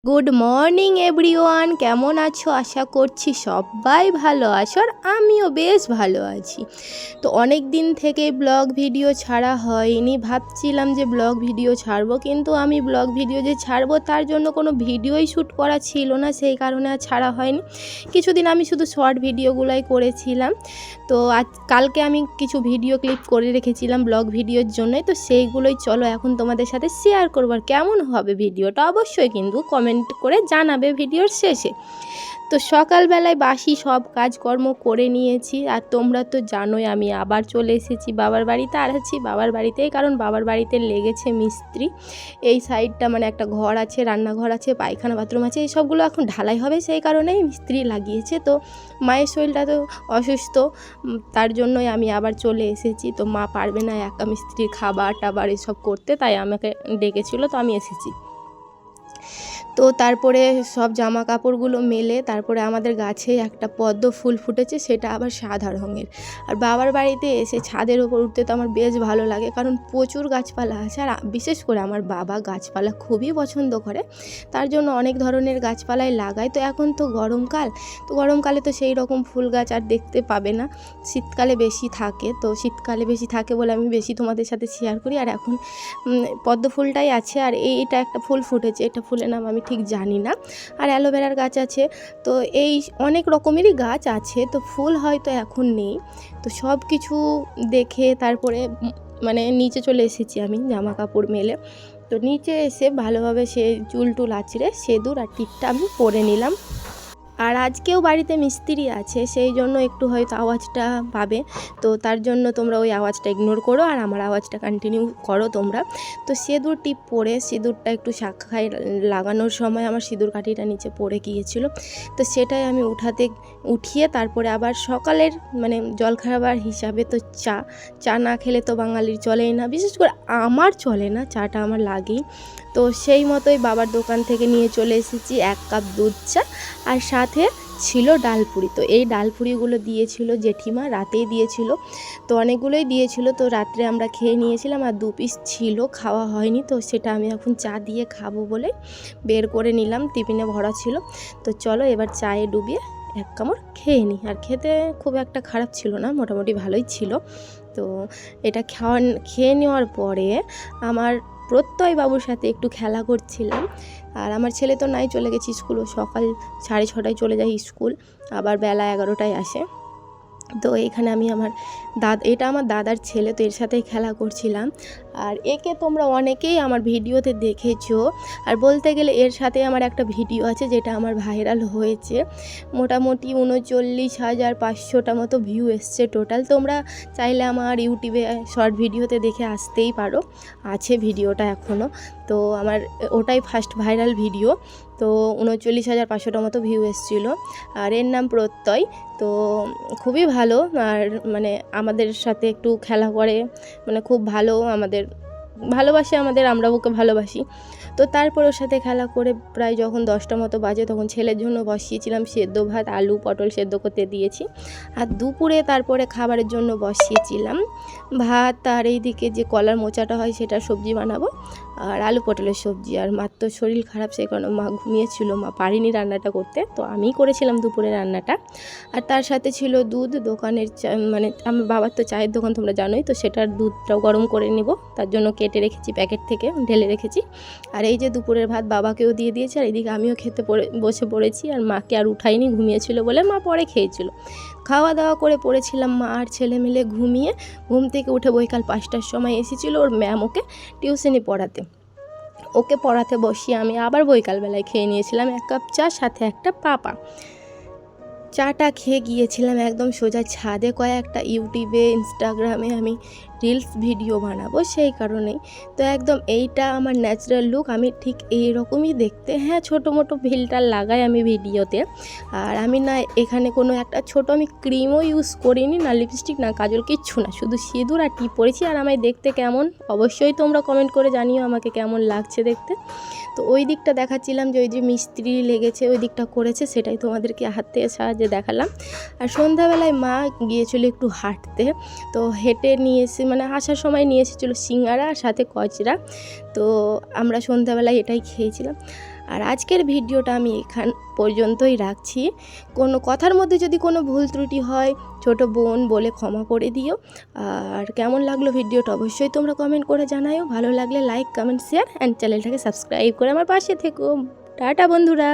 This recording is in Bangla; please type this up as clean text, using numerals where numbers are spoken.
গুড মর্নিং এভরিওয়ান, কেমন আছো? আশা করছি সবাই ভালো আছো আর আমিও বেশ ভালো আছি। তো অনেক দিন থেকে ব্লগ ভিডিও ছাড়া হয়নি, ভাবছিলাম যে ব্লগ ভিডিও ছাড়বো, কিন্তু আমি ব্লগ ভিডিও যে ছাড়বো তার জন্য কোনো ভিডিওই শ্যুট করা ছিল না, সেই কারণে আর ছাড়া হয়নি। কিছুদিন আমি শুধু শর্ট ভিডিওগুলোই করেছিলাম। তো কালকে আমি কিছু ভিডিও ক্লিপ করে রেখেছিলাম ব্লগ ভিডিওর জন্যই, তো সেইগুলোই চলো এখন তোমাদের সাথে শেয়ার করবো। আর কেমন হবে ভিডিওটা অবশ্যই কিন্তু কমেন্ট করে জানাবে ভিডিওর শেষে। তো সকালবেলায় বাসি সব কাজকর্ম করে নিয়েছি, আর তোমরা তো জানোই আমি আবার চলে এসেছি বাবার বাড়িতে। আর আছি বাবার বাড়িতেই, কারণ বাবার বাড়িতে লেগেছে মিস্ত্রি। এই সাইডটা মানে একটা ঘর আছে, রান্নাঘর আছে, পায়খানা বাথরুম আছে, এই সবগুলো এখন ঢালাই হবে, সেই কারণেই মিস্ত্রি লাগিয়েছে। তো মায়ের শরীরটা তো অসুস্থ, তার জন্যই আমি আবার চলে এসেছি। তো মা পারবে না একা মিস্ত্রির খাবার টাবার এসব করতে, তাই আমাকে ডেকেছিল, তো আমি এসেছি। তো তারপরে সব জামা কাপড়গুলো মেলে তারপরে আমাদের গাছে একটা পদ্ম ফুল ফুটেছে, সেটা আবার সাদা রঙের। আর বাবার বাড়িতে এসে ছাদের ওপর উঠতে তো আমার বেশ ভালো লাগে, কারণ প্রচুর গাছপালা আছে। আর বিশেষ করে আমার বাবা গাছপালা খুবই পছন্দ করে, তার জন্য অনেক ধরনের গাছপালাই লাগায়। তো এখন তো গরমকাল, তো গরমকালে তো সেই রকম ফুল গাছ আর দেখতে পাবে না, শীতকালে বেশি থাকে। তো শীতকালে বেশি থাকে বলে আমি বেশি তোমাদের সাথে শেয়ার করি। আর এখন পদ্ম ফুলটাই আছে, আর এইটা একটা ফুল ফুটেছে, এটা ফুলের নাম আমি ঠিক জানি না। আর অ্যালোভেরার গাছ আছে, তো এই অনেক রকমেরই গাছ আছে। তো ফুল হয়তো এখন নেই। তো সব কিছু দেখে তারপরে মানে নিচে চলে এসেছি আমি জামা কাপড় মেলে। তো নিচে এসে ভালোভাবে সে চুল টুল আঁচড়ে সিঁদুর আর টিপটা আমি পরে নিলাম। আর আজকেও বাড়িতে মিস্ত্রি আছে, সেই জন্য একটু হয়তো আওয়াজটা পাবে, তো তার জন্য তোমরা ওই আওয়াজটা ইগনোর করো আর আমার আওয়াজটা কন্টিনিউ করো তোমরা। তো সিঁদুর টিপ পরে সিঁদুরটা একটু শাখায় লাগানোর সময় আমার সিঁদুর কাঠিটা নিচে পড়ে গিয়েছিল, তো সেটাই আমি উঠিয়ে তারপরে আবার সকালের মানে জলখাবার হিসাবে তো চা না খেলে তো বাঙালির চলেই না, বিশেষ করে আমার চলে না, চাটা আমার লাগেই। তো সেই মতোই বাবার দোকান থেকে নিয়ে চলে এসেছি 1 কাপ দুধ চা, আর সাথে ছিল ডালপুরি। তো এই ডালপুরিগুলো দিয়েছিল জেঠিমা, রাতেই দিয়েছিল, তো অনেকগুলোই দিয়েছিল। তো রাত্রে আমরা খেয়ে নিয়েছিলাম, আর 2 পিস ছিল, খাওয়া হয়নি। তো সেটা আমি এখন চা দিয়ে খাবো বলে বের করে নিলাম, টিফিনে ভরা ছিল। তো চলো এবার চায়ে ডুবিয়ে 1 কামড় খেয়ে নিই। আর খেতে খুব একটা খারাপ ছিল না, মোটামুটি ভালোই ছিল। তো এটা খেয়ে নেওয়ার পরে আমার প্রত্যয় বাবুর সাথে একটু খেলা করছিলাম। আর আমার ছেলে তো নাই, চলে গেছে স্কুল, ও সকাল 6:30টায় চলে যায় স্কুল, আবার বেলা 11টায় আসে। তো এখানে আমি এটা আমার দাদার ছেলে, তো এর সাথেই খেলা করছিলাম। আর একে তোমরা অনেকেই আমার ভিডিওতে দেখেছো, আর বলতে গেলে এর সাথে আমার একটা ভিডিও আছে যেটা আমার ভাইরাল হয়েছে, মোটামুটি 39,500টা মতো ভিউ এসছে টোটাল। তোমরা চাইলে আমার ইউটিউবে শর্ট ভিডিওতে দেখে আসতেই পারো, আছে ভিডিওটা এখনও। তো আমার ওটাই ফার্স্ট ভাইরাল ভিডিও। তো 39,500টা মতো ভিউ এসেছিলো। আর এর নাম প্রত্যয়। তো খুবই ভালো, আর মানে আমাদের সাথে একটু খেলা করে, মানে খুব ভালো, আমাদের ভালোবাসে, আমরাও ওকে ভালোবাসি। তো তারপর ওর সাথে খেলা করে প্রায় যখন 10টা মতো বাজে, তখন ছেলের জন্য বসিয়েছিলাম সেদ্ধ ভাত, আলু পটল সেদ্ধ করতে দিয়েছি। আর দুপুরে তারপরে খাবারের জন্য বসিয়েছিলাম ভাত, আর এইদিকে যে কলার মোচাটা হয় সেটা সবজি বানাবো, আর আলু পটলের সবজি। আর মার তো শরীর খারাপ, সেই কারণে মা ঘুমিয়েছিল, মা পারিনি রান্নাটা করতে, তো আমিই করেছিলাম দুপুরে রান্নাটা। আর তার সাথে ছিল দুধ, দোকানের মানে আমার বাবার তো চায়ের দোকান তোমরা জানোই, তো সেটার দুধটাও গরম করে নেব, তার জন্য কেটে রেখেছি, প্যাকেট থেকে ঢেলে রেখেছি। আর এই যে দুপুরের ভাত বাবাকেও দিয়ে দিয়েছি, আর এদিকে আমিও খেতে বসে পড়েছি। আর মাকে আর উঠাইনি, ঘুমিয়েছিল বলে মা পরে খেয়েছিল। খাওয়া দাওয়া করে পড়েছিলাম মা আর ছেলে মিলে ঘুমিয়ে। ঘুম থেকে উঠে বৈকাল 5টার সময় এসেছিলো ওর ম্যাম ওকে টিউশনি পড়াতে। ওকে পড়াতে বসিয়ে আমি আবার বৈকালবেলায় খেয়ে নিয়েছিলাম 1 কাপ চা, সাথে একটা পাপা। চাটা খেয়ে গিয়েছিলাম একদম সোজা ছাদে, কয়েকটা ইউটিউবে ইনস্টাগ্রামে আমি রিলস ভিডিও বানাবো, সেই কারণেই। তো একদম এইটা আমার ন্যাচারাল লুক, আমি ঠিক এই রকমই দেখতে। হ্যাঁ, ছোটো মোটো ফিল্টার লাগাই আমি ভিডিওতে। আর আমি না এখানে কোনো একটা ছোটো আমি ক্রিমও ইউজ করিনি, না লিপস্টিক না কাজল, কিচ্ছু না, শুধু সিঁদুর আর টিপ পরেছি। আর আমায় দেখতে কেমন অবশ্যই তোমরা কমেন্ট করে জানিও আমাকে কেমন লাগছে দেখতে। তো ওই দিকটা দেখাচ্ছিলাম যে ওই যে মিস্ত্রি লেগেছে ওই দিকটা করেছে, সেটাই তোমাদেরকে হাতে সাহায্যে দেখালাম। আর সন্ধ্যাবেলায় মা গিয়েছিল একটু হাঁটতে, তো হেঁটে নিয়ে এসে মানে আসার সময় নিয়ে এসেছিলো সিঙ্গারা আর সাথে কচরা। তো আমরা সন্ধ্যাবেলায় এটাই খেয়েছিলাম। আর আজকের ভিডিওটা আমি এখান পর্যন্তই রাখছি। কোনো কথার মধ্যে যদি কোনো ভুল ত্রুটি হয় ছোট বোন বলে ক্ষমা করে দিও। আর কেমন লাগলো ভিডিওটা অবশ্যই তোমরা কমেন্ট করে জানাও। ভালো লাগলে লাইক, কমেন্ট, শেয়ার অ্যান্ড চ্যানেলটাকে সাবস্ক্রাইব করে আমার পাশে থেকো। টাটা বন্ধুরা।